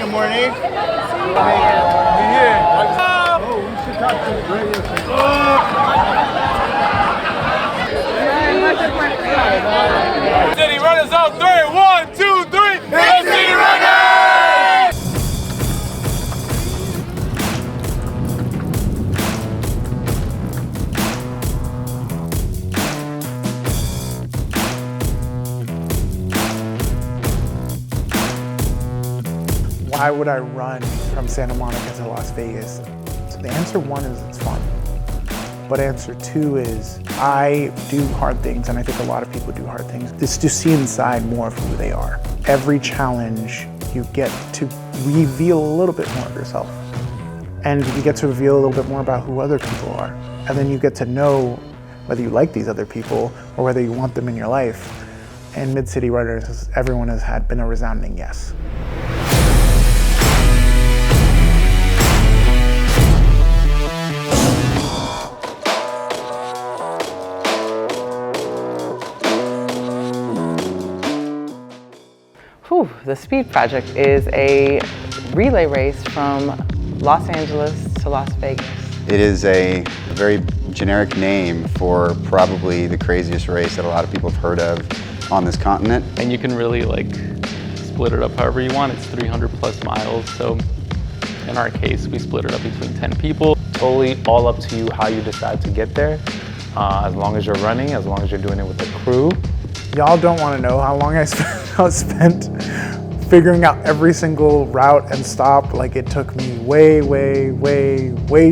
the morning. City runners out 3, 1, 2, 3. Big City Runners! Why would I run from Santa Monica to Las Vegas? So the answer one is it's fun. But answer two is I do hard things, and I think a lot of people do hard things. It's to see inside more of who they are. Every challenge, you get to reveal a little bit more of yourself. And you get to reveal a little bit more about who other people are. And then you get to know whether you like these other people or whether you want them in your life. And Mid-City Runners, everyone has been a resounding yes. The Speed Project is a relay race from Los Angeles to Las Vegas. It is a very generic name for probably the craziest race that a lot of people have heard of on this continent. And you can really split it up however you want. It's 300 plus miles. So in our case, we split it up between 10 people. Totally all up to you how you decide to get there. As long as you're running, as long as you're doing it with the crew. Y'all don't want to know how long I spent figuring out every single route and stop. Like, it took me way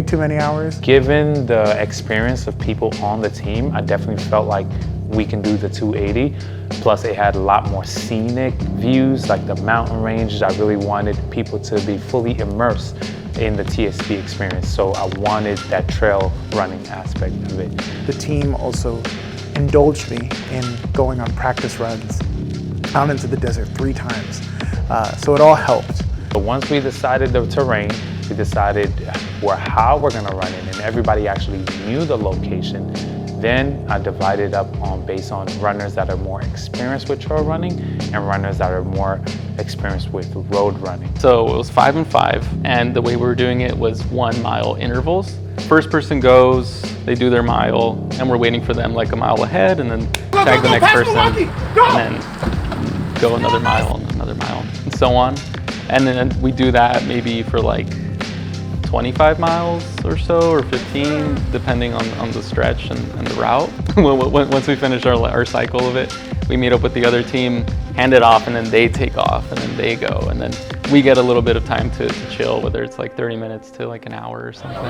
too many hours. Given the experience of people on the team, I definitely felt like we can do the 280. Plus it had a lot more scenic views, like the mountain ranges. I really wanted people to be fully immersed in the TSP experience. So I wanted that trail running aspect of it. The team also indulged me in going on practice runs out into the desert 3 times. So it all helped. But once we decided the terrain, we decided how we're gonna run it, and everybody actually knew the location. Then I divided up based on runners that are more experienced with trail running and runners that are more experienced with road running. So it was 5 and 5, and the way we were doing it was 1 mile intervals. First person goes, they do their mile, and we're waiting for them like a mile ahead, and then tag the next person, and then go another mile, and so on. And then we do that maybe for 25 miles or so, or 15, depending on the stretch and the route. Once we finish our cycle of it, we meet up with the other team, hand it off, and then they take off, and then they go, and then we get a little bit of time to chill, whether it's 30 minutes to an hour or something.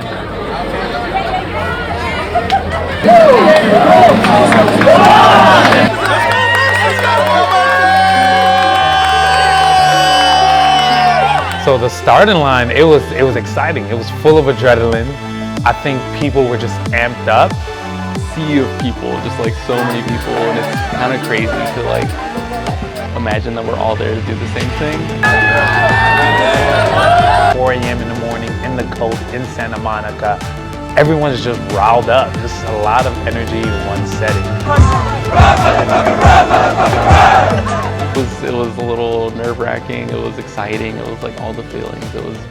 So the starting line, it was exciting. It was full of adrenaline. I think people were just amped up. Sea of people, just so many people, and it's kind of crazy to imagine that we're all there to do the same thing. 4 a.m. in the morning in the cold in Santa Monica. Everyone's just riled up. Just a lot of energy in one setting. It was a little nerve-wracking. It was exciting. It was all the feelings.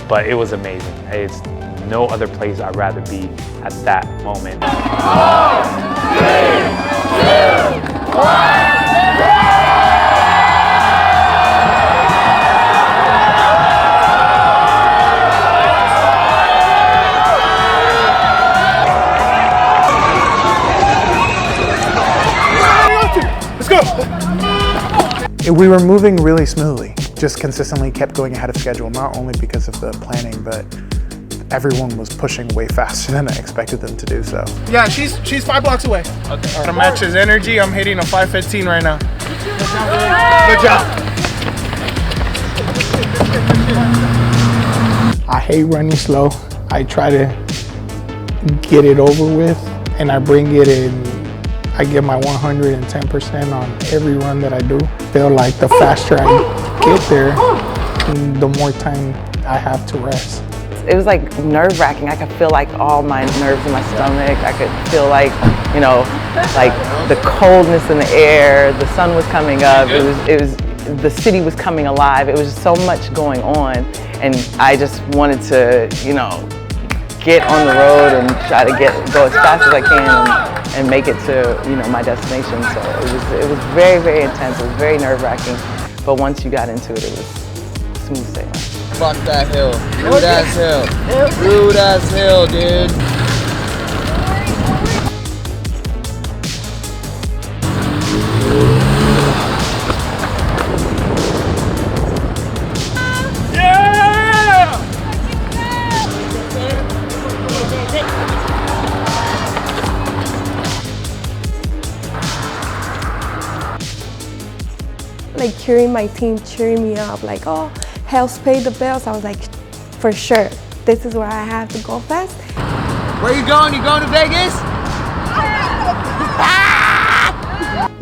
But it was amazing. It's no other place I'd rather be at that moment. 4, 3, 2, 1. We were moving really smoothly, just consistently kept going ahead of schedule, not only because of the planning, but everyone was pushing way faster than I expected them to do so. Yeah, she's 5 blocks away. Okay. To match his energy, I'm hitting a 5:15 right now. Good job. I hate running slow. I try to get it over with, and I bring it in. I give my 110% on every run that I do. Feel like the faster I get there, the more time I have to rest. It was nerve-wracking. I could feel all my nerves in my stomach. I could feel the coldness in the air. The sun was coming up. It the city was coming alive. It was just so much going on, and I just wanted to, you know, get on the road and try to go as fast as I can and make it to, you know, my destination. So it was very, very intense. It was very nerve-wracking, but once you got into it, it was smooth sailing. Fuck that hill. Rude ass hill. Rude ass hill, dude. Like cheering my team, cheering me up, like, oh, Hell's paid the bills. I was like, for sure, this is where I have to go fast. Where you going? You going to Vegas?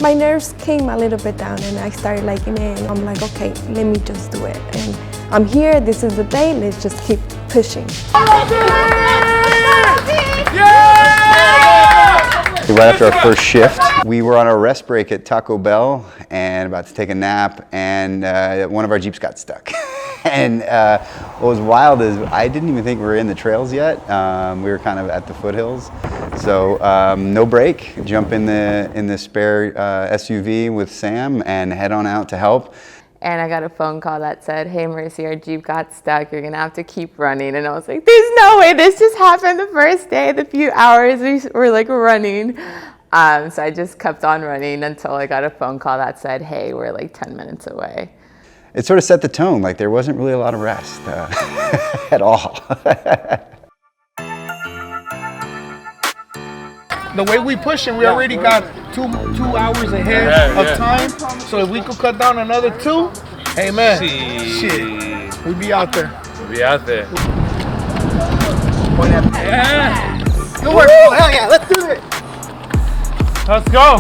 My nerves came a little bit down and I started liking it, and I'm like, okay, let me just do it. And I'm here, this is the day, let's just keep pushing. Right after our first shift, we were on our rest break at Taco Bell and about to take a nap, and one of our Jeeps got stuck. And what was wild is I didn't even think we were in the trails yet. We were kind of at the foothills. So no break, jump in the spare SUV with Sam and head on out to help. And I got a phone call that said, hey Mercy, our Jeep got stuck, you're gonna have to keep running. And I was like, there's no way, this just happened the first day, the few hours we were like running. So I just kept on running until I got a phone call that said, hey, we're like 10 minutes away. It sort of set the tone, like there wasn't really a lot of rest at all. The way we pushing, we already got two hours ahead of time. So if we could cut down another 2, hey man, shit, we'd be out there. We'll be out there. Yeah. Good work. Oh, hell yeah, let's do it. Let's go.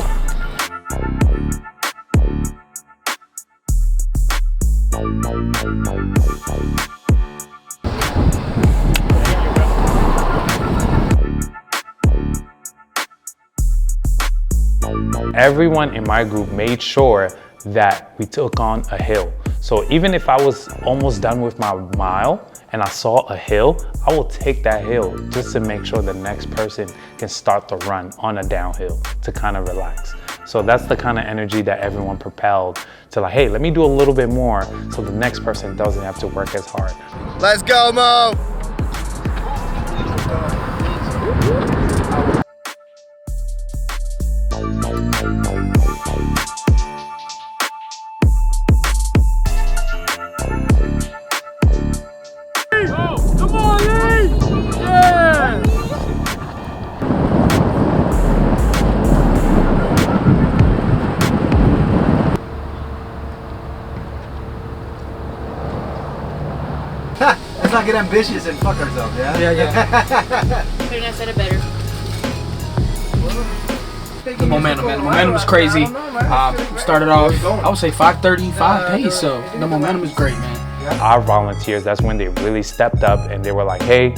Everyone in my group made sure that we took on a hill. So even if I was almost done with my mile and I saw a hill, I will take that hill just to make sure the next person can start the run on a downhill to kind of relax. So that's the kind of energy that everyone propelled to, like, hey, let me do a little bit more so the next person doesn't have to work as hard. Let's go, Mo! Come on, Lee! Yeah! Let's not get ambitious and fuck ourselves, yeah? Yeah. Couldn't have said it better. The momentum, man. The momentum is crazy. Started off, I would say 5:35 pace, so the momentum is great, man. Our volunteers, that's when they really stepped up and they were like, hey,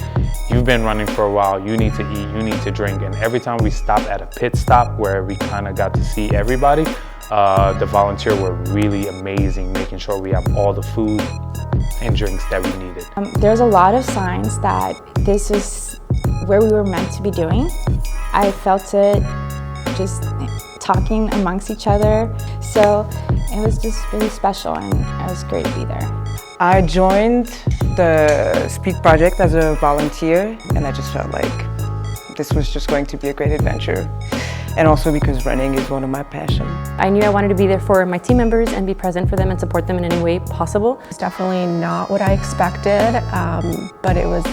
you've been running for a while, you need to eat, you need to drink. And every time we stopped at a pit stop where we kind of got to see everybody, the volunteers were really amazing, making sure we have all the food and drinks that we needed. There's a lot of signs that this is where we were meant to be doing. I felt it just talking amongst each other. So it was just really special and it was great to be there. I joined the Speak Project as a volunteer, and I just felt like this was just going to be a great adventure. And also because running is one of my passions. I knew I wanted to be there for my team members and be present for them and support them in any way possible. It's definitely not what I expected, but it was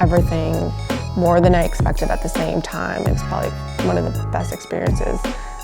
everything more than I expected at the same time. It's probably one of the best experiences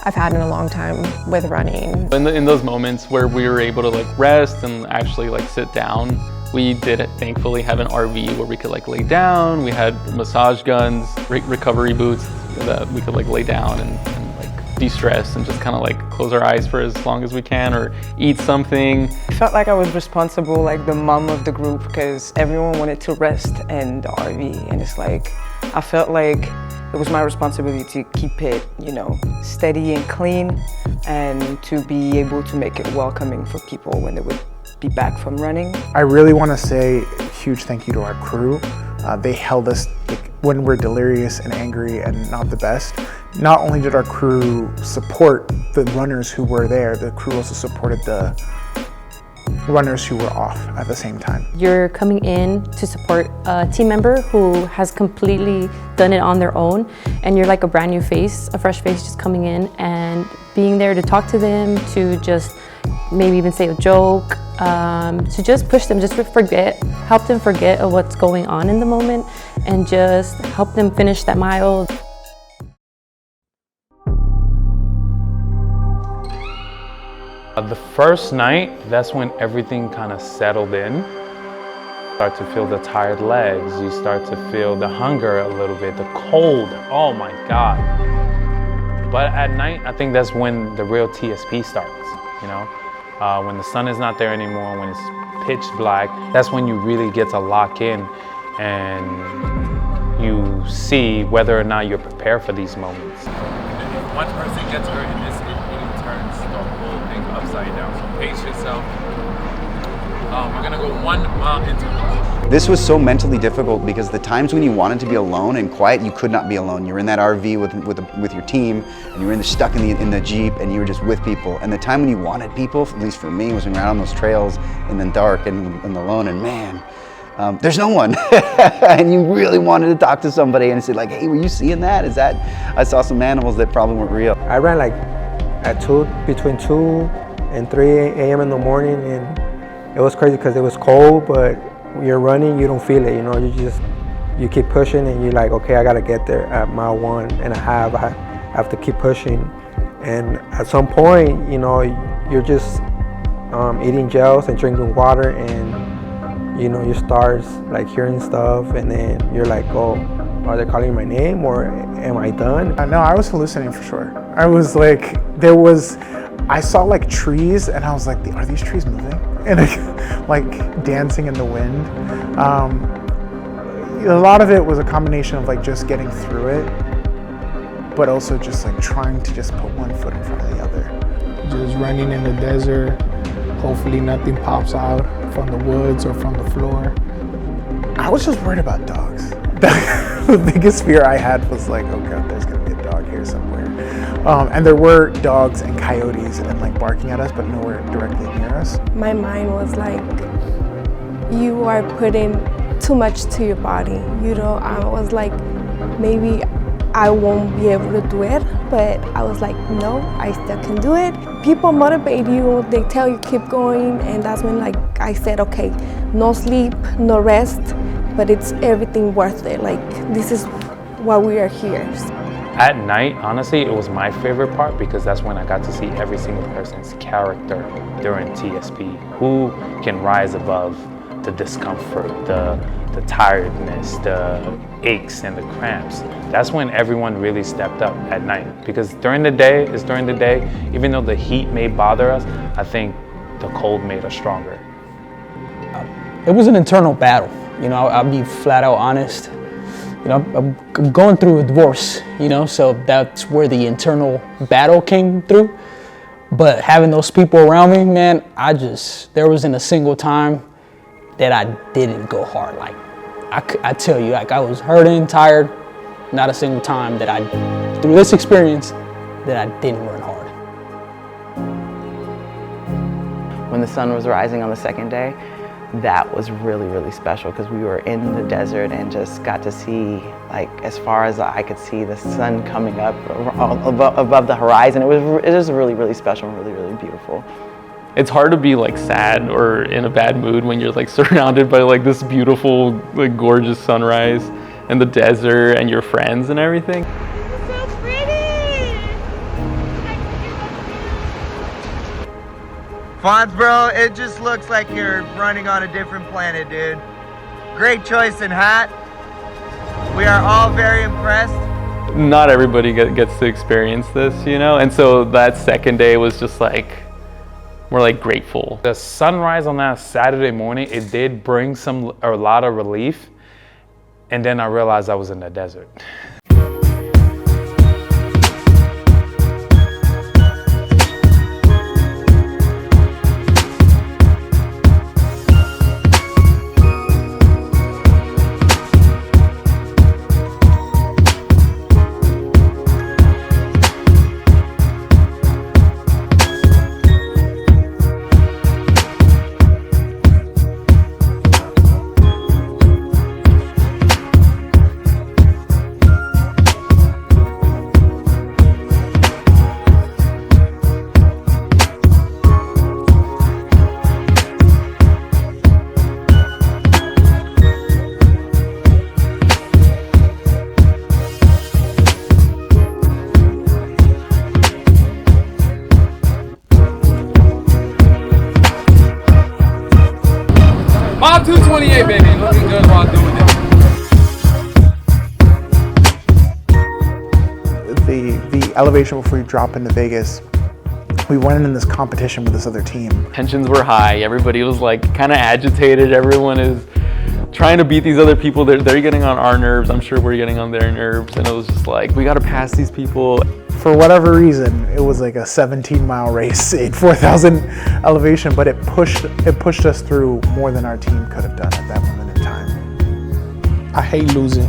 I've had in a long time with running. In those moments where we were able to like rest and actually like sit down, we did thankfully have an RV where we could like lay down. We had massage guns, recovery boots that we could like lay down and like de-stress and just kind of like close our eyes for as long as we can or eat something. I felt like I was responsible, like the mom of the group, because everyone wanted to rest in the RV, and it's like I felt like it was my responsibility to keep it, you know, steady and clean, and to be able to make it welcoming for people when they would be back from running. I really want to say a huge thank you to our crew. They held us when we're delirious and angry and not the best. Not only did our crew support the runners who were there, the crew also supported the runners who were off at the same time. You're coming in to support a team member who has completely done it on their own, and you're like a brand new face, a fresh face just coming in and being there to talk to them, to just maybe even say a joke, to just push them, just help them forget of what's going on in the moment, and just help them finish that mile. The first night, that's when everything kind of settled in. You start to feel the tired legs, you start to feel the hunger a little bit, the cold, oh my God. But at night, I think that's when the real TSP starts, you know? When the sun is not there anymore, when it's pitch black, that's when you really get to lock in and you see whether or not you're prepared for these moments. If one person gets hurt in this, it really turns the whole thing upside down. So pace yourself. We're gonna go 1 mile intervals. This was so mentally difficult because the times when you wanted to be alone and quiet, you could not be alone. You were in that RV with your team, and you were stuck in the Jeep, and you were just with people. And the time when you wanted people, at least for me, was when we were out on those trails in the dark and alone, and man, there's no one. And you really wanted to talk to somebody and say like, hey, were you seeing that? I saw some animals that probably weren't real. I ran like between 2 and 3 a.m. in the morning, and it was crazy because it was cold, but when you're running, you don't feel it, you know, you keep pushing and you're like, okay, I gotta get there at mile 1.5, I have to keep pushing. And at some point, you know, you're just eating gels and drinking water, and you know, you start like hearing stuff, and then you're like, oh, are they calling my name or am I done? No, I was hallucinating for sure. I was like, I saw like trees, and I was like, are these trees moving? And like dancing in the wind. A lot of it was a combination of like just getting through it, but also just like trying to just put one foot in front of the other. Just running in the desert, hopefully nothing pops out from the woods or from the floor. I was just worried about dogs. The biggest fear I had was like, oh God, there's gonna be a dog here somewhere. And there were dogs and coyotes and like barking at us, but nowhere directly near us. My mind was like, you are putting too much to your body. You know, I was like, maybe I won't be able to do it, but I was like, no, I still can do it. People motivate you, they tell you keep going, and that's when like I said, okay, no sleep, no rest, but it's everything worth it. Like, this is why we are here. At night, honestly, it was my favorite part because that's when I got to see every single person's character during TSP. Who can rise above the discomfort, the tiredness, the aches and the cramps. That's when everyone really stepped up at night. Because during the day, even though the heat may bother us, I think the cold made us stronger. It was an internal battle, you know, I'll be flat out honest. You know, I'm going through a divorce, you know, so that's where the internal battle came through. But having those people around me, man, there wasn't a single time that I didn't go hard. Like, I tell you, like I was hurting, tired, not a single time that through this experience, that I didn't run hard. When the sun was rising on the second day, that was really, really special because we were in the desert and just got to see, like, as far as I could see, the sun coming up above the horizon. It was really, really special and really, really beautiful. It's hard to be like sad or in a bad mood when you're like surrounded by like this beautiful, like gorgeous sunrise and the desert and your friends and everything. Fonz, bro, it just looks like you're running on a different planet, dude. Great choice in hat. We are all very impressed. Not everybody gets to experience this, you know? And so that second day was just like, we're like grateful. The sunrise on that Saturday morning, it did bring a lot of relief. And then I realized I was in the desert. 228, baby. Looking good while doing it. The elevation before you drop into Vegas, we went in this competition with this other team. Tensions were high. Everybody was like kind of agitated. Everyone is trying to beat these other people. They're getting on our nerves. I'm sure we're getting on their nerves. And it was just like, we got to pass these people. For whatever reason, it was like a 17-mile race at 4,000 elevation, but it pushed us through more than our team could have done at that moment in time. I hate losing.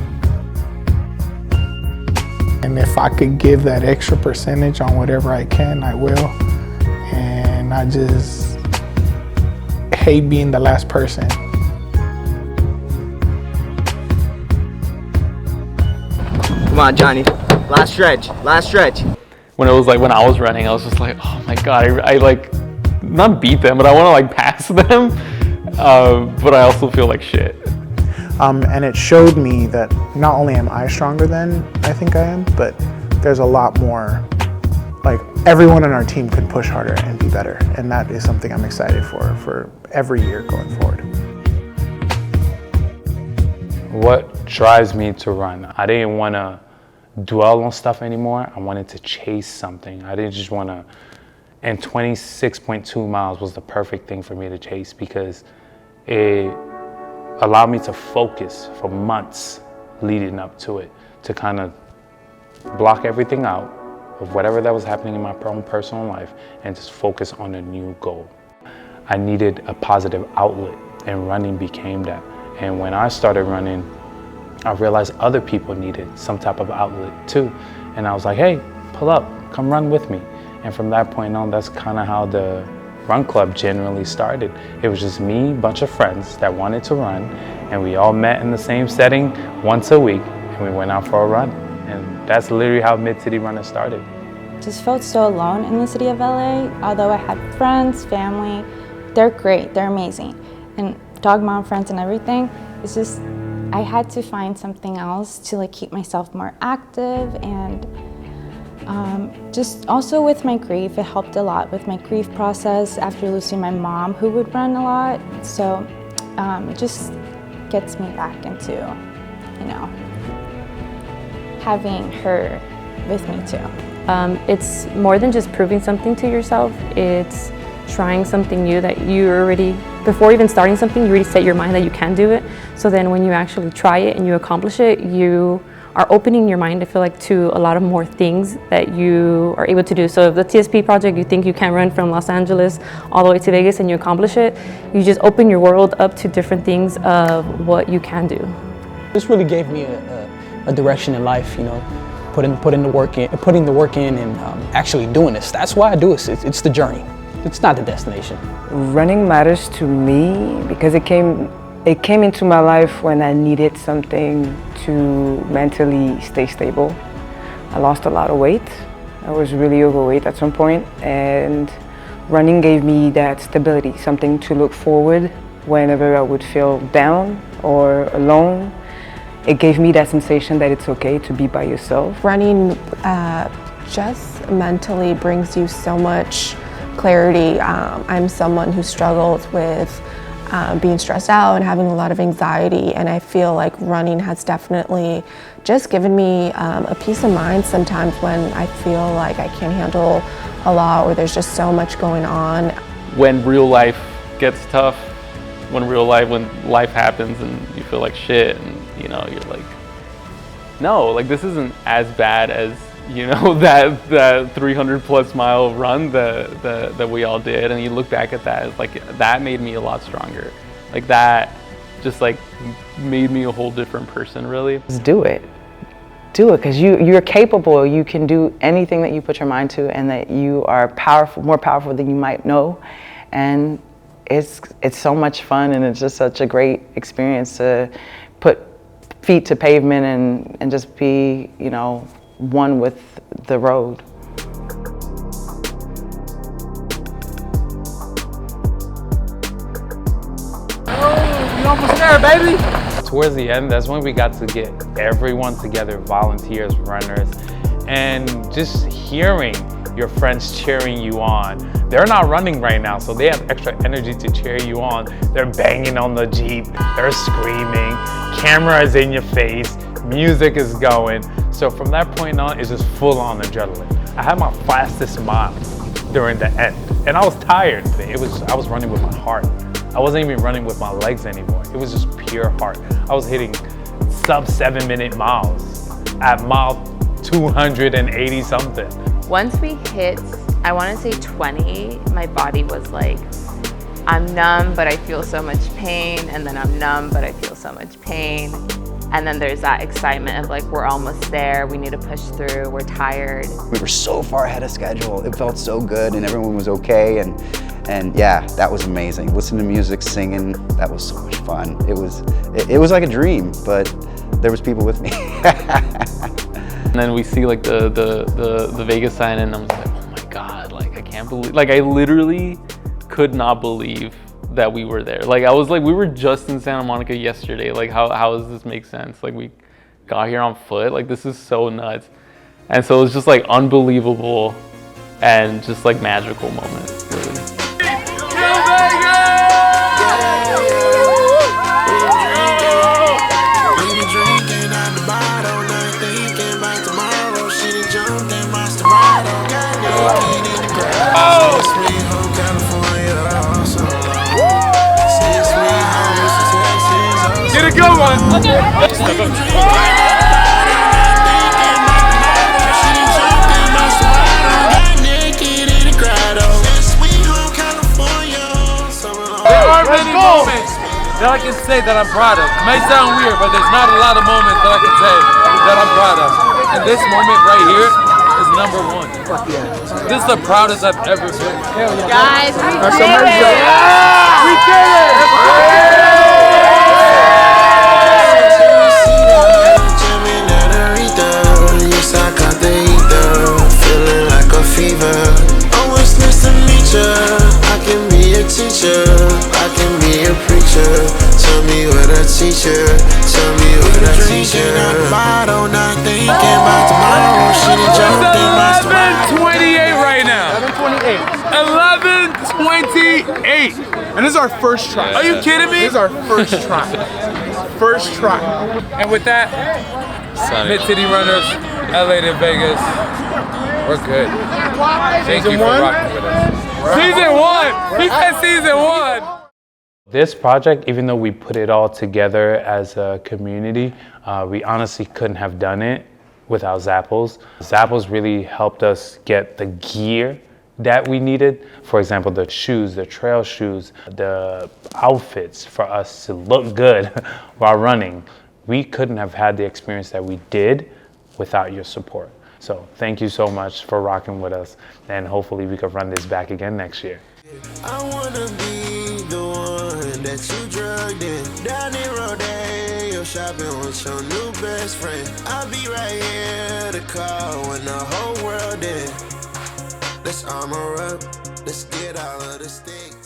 And if I could give that extra percentage on whatever I can, I will. And I just hate being the last person. Come on, Johnny. Last stretch. Last stretch. When it was like, when I was running, I was just like, oh my God, I like, not beat them, but I want to like pass them. But I also feel like shit. And it showed me that not only am I stronger than I think I am, but there's a lot more, like everyone on our team could push harder and be better. And that is something I'm excited for every year going forward. What drives me to run? I didn't want to dwell on stuff anymore. I wanted to chase something. I didn't just want to, and 26.2 miles was the perfect thing for me to chase because it allowed me to focus for months leading up to it, to kind of block everything out of whatever that was happening in my own personal life and just focus on a new goal. I needed a positive outlet and running became that. And when I started running, I realized other people needed some type of outlet too. And I was like, hey, pull up, come run with me. And from that point on, that's kind of how the run club generally started. It was just me, a bunch of friends that wanted to run, and we all met in the same setting once a week, and we went out for a run. And that's literally how Mid-City Runner started. Just felt so alone in the city of LA, although I had friends, family. They're great, they're amazing. And dog mom friends and everything. It's just, I had to find something else to like keep myself more active and just also with my grief, it helped a lot with my grief process after losing my mom who would run a lot. So it just gets me back into, you know, having her with me too. It's more than just proving something to yourself. It's trying something new that you already, before even starting something, you already set your mind that you can do it. So then when you actually try it and you accomplish it, you are opening your mind, I feel like, to a lot of more things that you are able to do. So if the TSP project, you think you can run from Los Angeles all the way to Vegas and you accomplish it, you just open your world up to different things of what you can do. This really gave me a direction in life, you know, putting the work in and actually doing this. That's why I do it. It's the journey. It's not the destination. Running matters to me because it came into my life when I needed something to mentally stay stable. I lost a lot of weight. I was really overweight at some point, and running gave me that stability, something to look forward whenever I would feel down or alone. It gave me that sensation that it's okay to be by yourself. Running just mentally brings you so much clarity. I'm someone who struggles with being stressed out and having a lot of anxiety, and I feel like running has definitely just given me a peace of mind sometimes when I feel like I can't handle a lot or there's just so much going on. When real life gets tough, when life happens and you feel like shit and you know, you're like, no, like this isn't as bad as, you know, that 300 plus mile run that we all did, and you look back at that, it's like that made me a lot stronger. Like that just like made me a whole different person, really. Just do it, because you're capable. You can do anything that you put your mind to, and that you are powerful, more powerful than you might know, and it's so much fun, and it's just such a great experience to put feet to pavement and just be, you know, one with the road. Oh, you almost there, baby. Towards the end, that's when we got to get everyone together, volunteers, runners, and just hearing your friends cheering you on. They're not running right now, so they have extra energy to cheer you on. They're banging on the Jeep, they're screaming, camera is in your face, music is going. So from that point on, it's just full on adrenaline. I had my fastest mile during the end, and I was tired. I was running with my heart. I wasn't even running with my legs anymore. It was just pure heart. I was hitting sub 7-minute miles at mile 280 something. Once we hit, I want to say 20, my body was like, I'm numb, but I feel so much pain. And then I'm numb, but I feel so much pain. And then there's that excitement of like, we're almost there. We need to push through. We're tired. We were so far ahead of schedule. It felt so good and everyone was okay. And yeah, that was amazing. Listening to music, singing, that was so much fun. It was like a dream, but there was people with me. And then we see like the Vegas sign and I'm like, oh my God, like I can't believe, like I literally could not believe that we were there. Like I was like, we were just in Santa Monica yesterday. Like how does this make sense? Like we got here on foot. Like this is so nuts. And so it was just like unbelievable and just like magical moment, really. Get a good one. Okay. There are many moments that I can say that I'm proud of. It may sound weird, but there's not a lot of moments that I can say that I'm proud of. And this moment right here is number one. This is the proudest I've ever been. Guys, we did it! We did it! Tell me what I teach her. Tell me what I teach her. Drinking out the bottle, not thinking about tomorrow. She done jumped in my tomorrow. 11:28 right now. 11:28. And this is our first try. Are you kidding me? This is our first try. First try. And with that, Mid-City Runners, LA to Vegas, we're good. Thank you for rocking with us. Season 1! He said season 1! This project, even though we put it all together as a community, we honestly couldn't have done it without Zappos. Zappos really helped us get the gear that we needed. For example, the shoes, the trail shoes, the outfits for us to look good while running. We couldn't have had the experience that we did without your support. So thank you so much for rocking with us, and hopefully we can run this back again next year. I wanna be the one that you drugged in. Down in Rodeo, shopping with your new best friend. I'll be right here to call when the whole world in. Let's armor up, let's get all of the sticks.